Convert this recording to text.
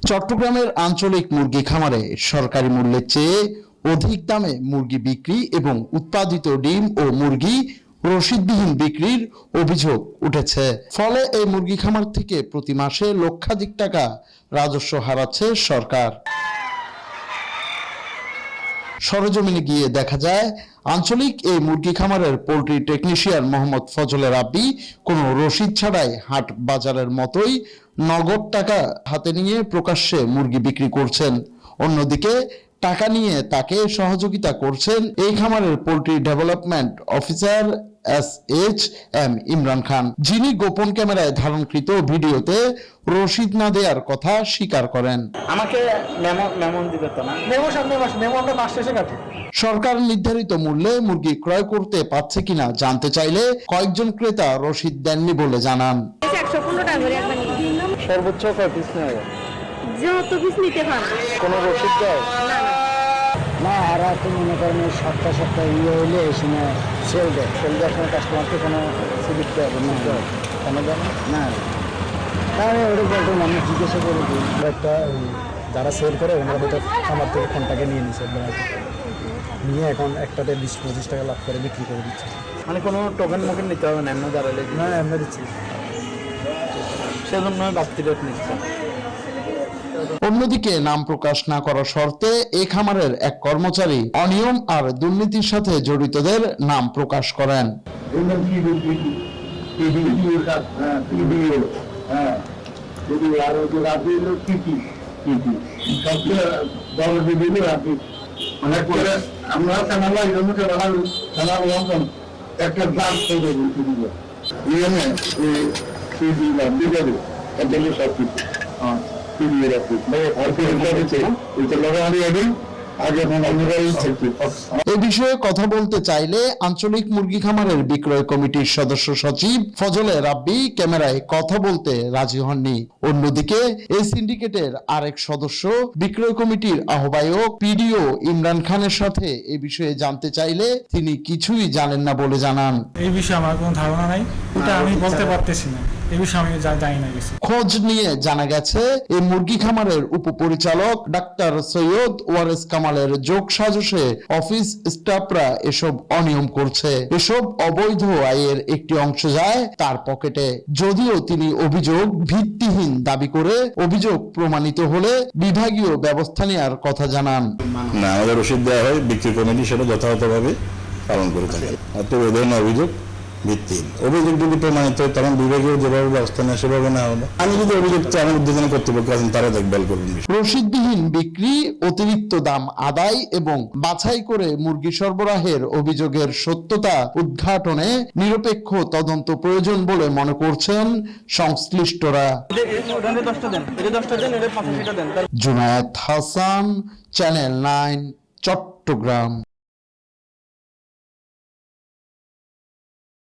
চট্টগ্রামের আঞ্চলিক মুরগি খামারে সরকারি মূল্যের চেয়ে অধিক দামে মুরগি বিক্রি এবং উৎপাদিত ডিম ও মুরগি রসিদবিহীন বিক্রির অভিযোগ উঠেছে। ফলে এই মুরগি খামার থেকে প্রতি মাসে লক্ষাধিক টাকা রাজস্ব হারাচ্ছে সরকার। সরেজমিনে গিয়ে দেখা যায়, আঞ্চলিক এই মুরগি খামারের পোল্ট্রি টেকনিশিয়ান মোহাম্মদ ফজলে রাব্বি কোনো রসিদ ছাড়াই হাট বাজারের মতোই নগদ টাকা হাতে নিয়ে প্রকাশ্যে মুরগি বিক্রি করছেন। অন্যদিকে টাকা নিয়ে তাকে সহযোগিতা করছেন এই খামারের poultry development officer SHM Imran Khan, যিনি গোপন ক্যামেরায় ধারণকৃত ভিডিওতে রসিদ না দেওয়ার কথা স্বীকার করেন। আমাকে মেমো দিতে তো না, মেমো আমরা মাস শেষে কাটি। সরকার নির্ধারিত মূল্যে মুরগি ক্রয় করতে পারছে কিনা জানতে চাইলে কয়েকজন ক্রেতা রসিদ দেননি বলে জানান। 115 টাকা করে একবার নিই। সর্বোচ্চ কয় পিস নেওয়া যায়? যত পিস নিতে পারো। কোনো রসিদ দেয় না, আর তো মনে করেন সপ্তাহ হইলে এই সময় সেল দেয় সময় কাস্টমারকে কোনো স্লিপ দেয় কেন জানো না, তাহলে ওটা বলতো আমি জিজ্ঞাসা করে দিই। একটা যারা সেল করে ওনারা হয়তো আমার থেকে ফোনটাকে নিয়ে নিচ্ছে, নিয়ে এখন একটাতে 20-25 টাকা লাভ করে বিক্রি করে দিচ্ছে। মানে কোনো টোকেন মোকেন নিতে হবে না, এমনি দাঁড়ালে না আমরা দিচ্ছি, সেজন্য বাড়তি রেট নিচ্ছে। অন্যদিকে নাম প্রকাশ না করার শর্তে এই খামারের এক কর্মচারী অনিয়ম আর দুর্নীতির সাথে জড়িতদের নাম প্রকাশ করেন। এ বিষয়ে কথা বলতে চাইলে আঞ্চলিক মুরগি খামারের বিক্রয় কমিটির সদস্য সচিব ফজলে রাব্বি ক্যামেরায় কথা বলতে রাজি হননি। অন্যদিকে এই সিন্ডিকেটের আরেক সদস্য বিক্রয় কমিটির আহ্বায়ক PDO ইমরান খানের সাথে এ বিষয়ে জানতে চাইলে তিনি কিছুই জানেন না বলে জানান। এই বিষয়ে আমার কোনো ধারণা নাই, এটা আমি বলতে পারতেছি না, এই বিষয়ে আমি জানি না কিছু। খোঁজ নিয়ে জানা গেছে এই মুরগি খামারের উপপরিচালক ডাক্তার সৈয়দ ওয়ারেস কামালের যোগ সাজশে অফিস স্টাফরা এসব অনিয়ম করছে। এসব অবৈধ আয়ের একটি অংশ যায় তার পকেটে। যদিও তিনি অভিযোগ ভিত্তিহীন দাবি করে অভিযোগ প্রমাণিত হলে বিভাগীয় ব্যবস্থা নেওয়ার কথা জানান। না, আমাদের রসিদ দেওয়া হয়, বিক্রি কমিটি সেটা যথাযথভাবে পালন করে থাকে। অতএব এই ধরনের অভিযোগ ভিত্তিহীন। অভিযোগ যদি প্রমাণিত হয় তখন বিভাগীয় যেভাবে ব্যবস্থা নেয় সেভাবে নেওয়া হবে। আমি যদি অভিযোগ আমার উদ্বোধন কর্তৃপক্ষ আছেন তারা দেখভাল করবেন। রসিদবিহীন বিক্রি, অতিরিক্ত দাম আদায় এবং বাছাই করে মুরগি সরবরাহের অভিযোগের সত্যতা উদ্ঘাটনে নিরপেক্ষ তদন্ত প্রয়োজন বলে মনে করছেন সংশ্লিষ্টরা। জুনায়েদ হাসান, চ্যানেল 9, চট্টগ্রাম।